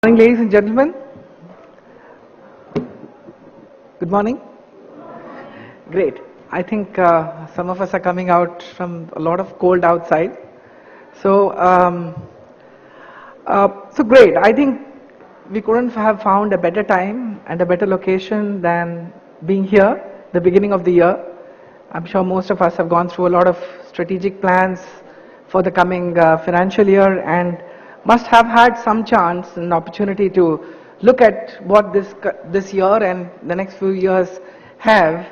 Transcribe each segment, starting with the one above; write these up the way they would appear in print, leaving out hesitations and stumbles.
Morning, ladies and gentlemen. Good morning. Great. I think some of us are coming out from a lot of cold outside. So, so great. I think we couldn't have found a better time and a better location than being here, the beginning of the year. I'm sure most of us have gone through a lot of strategic plans for the coming financial year and must have had some chance and opportunity to look at what this year and the next few years have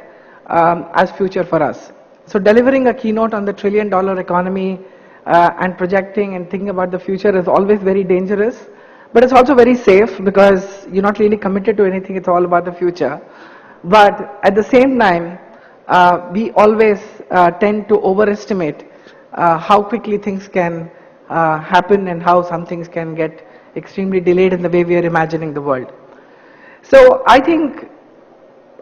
as future for us. So delivering a keynote on the trillion-dollar economy and projecting and thinking about the future is always very dangerous, but it's also very safe because you're not really committed to anything. It's all about the future. But at the same time, we always tend to overestimate how quickly things can happen and how some things can get extremely delayed in the way we are imagining the world. So I think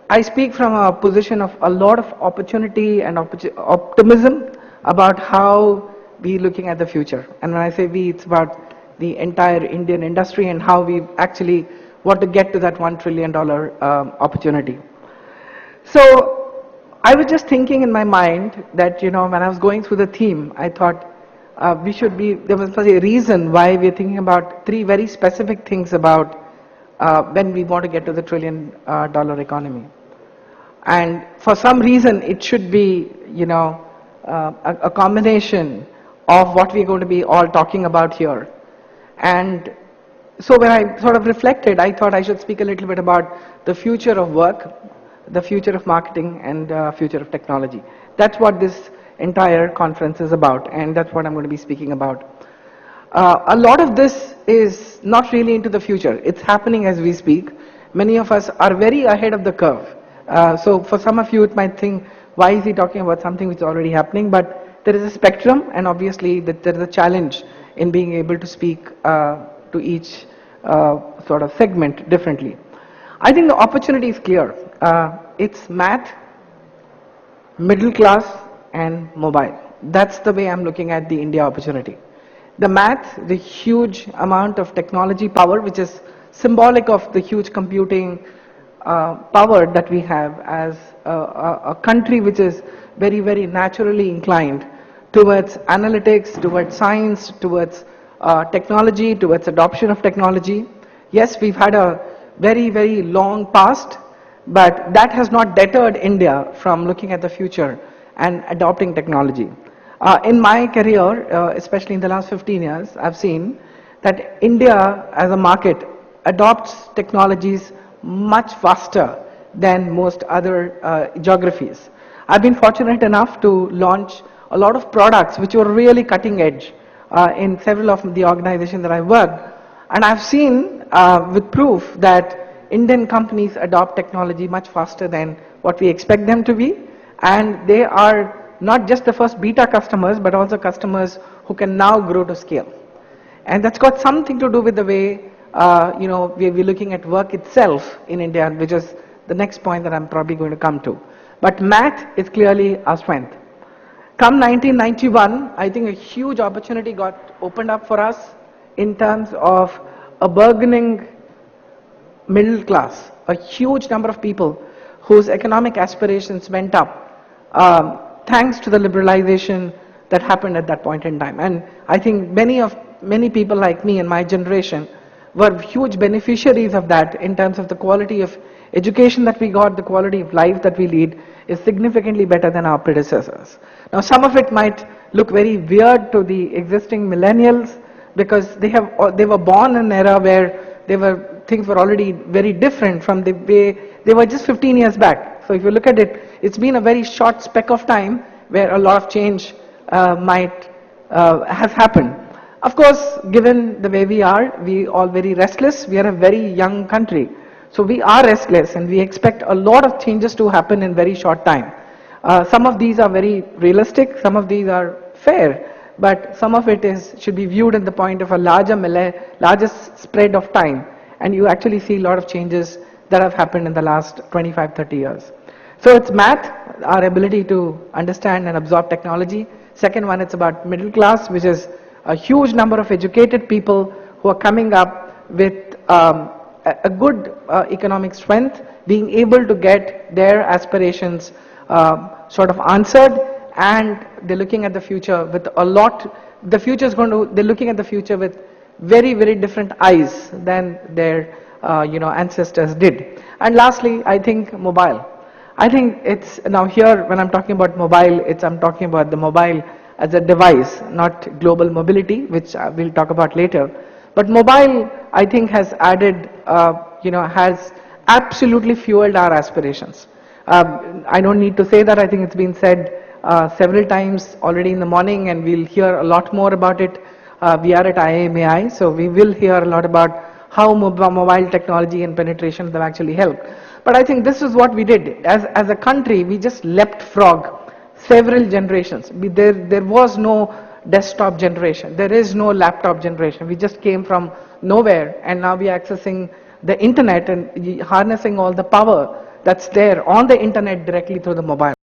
I speak from a position of a lot of opportunity and optimism about how we looking at the future. And when I say we, it's about the entire Indian industry and how we actually want to get to that $1 trillion opportunity. So I was just thinking in my mind that, when I was going through the theme, I thought there was a reason why we're thinking about three very specific things about when we want to get to the $1 trillion economy. And for some reason, it should be, a combination of what we're going to be all talking about here. And so when I sort of reflected, I thought I should speak a little bit about the future of work, the future of marketing, and future of technology. That's what this entire conference is about, and that's what I'm going to be speaking about. A lot of this is not really into the future. It's happening as we speak. Many of us are very ahead of the curve. So for some of you, it might think, why is he talking about something which is already happening? But there is a spectrum, and obviously there is a challenge in being able to speak to each sort of segment differently. I think the opportunity is clear. It's math, middle class, and mobile. That's the way I'm looking at the India opportunity. The math, the huge amount of technology power, which is symbolic of the huge computing power that we have as a country which is very, very naturally inclined towards analytics, towards science, towards technology, towards adoption of technology. Yes, we've had a very, very long past, but that has not deterred India from looking at the future and adopting technology. In my career, especially in the last 15 years, I've seen that India as a market adopts technologies much faster than most other geographies. I've been fortunate enough to launch a lot of products which were really cutting edge in several of the organizations that I work. And I've seen with proof that Indian companies adopt technology much faster than what we expect them to be. And they are not just the first beta customers, but also customers who can now grow to scale. And that's got something to do with the way, we're looking at work itself in India, which is the next point that I'm probably going to come to. But math is clearly our strength. Come 1991, I think a huge opportunity got opened up for us in terms of a burgeoning middle class, a huge number of people whose economic aspirations went up thanks to the liberalization that happened at that point in time. And I think many people like me in my generation were huge beneficiaries of that in terms of the quality of education that we got, the quality of life that we lead is significantly better than our predecessors. Now some of it might look very weird to the existing millennials because they were born in an era where things were already very different from the way they were just 15 years back. So if you look at it, it's been a very short speck of time where a lot of change might have happened. Of course, given the way we are all very restless. We are a very young country. So we are restless and we expect a lot of changes to happen in very short time. Some of these are very realistic, some of these are fair, but some of it should be viewed in the point of a larger spread of time. And you actually see a lot of changes that have happened in the last 25, 30 years. So it's math, our ability to understand and absorb technology. Second one, it's about middle class, which is a huge number of educated people who are coming up with a good economic strength, being able to get their aspirations sort of answered, and they're looking at the future with a lot, the future is going to, they're looking at the future with very, very different eyes than their, ancestors did. And lastly, I think mobile. I think it's now here when I'm talking about mobile, I'm talking about the mobile as a device, not global mobility, which we'll talk about later. But mobile, I think, has added, has absolutely fueled our aspirations. I don't need to say that. I think it's been said several times already in the morning, and we'll hear a lot more about it. We are at IAMAI, so we will hear a lot about how mobile technology and penetration have actually helped. But I think this is what we did. As a country, we just leapt frog several generations. There was no desktop generation. There is no laptop generation. We just came from nowhere, and now we are accessing the internet and harnessing all the power that's there on the internet directly through the mobile.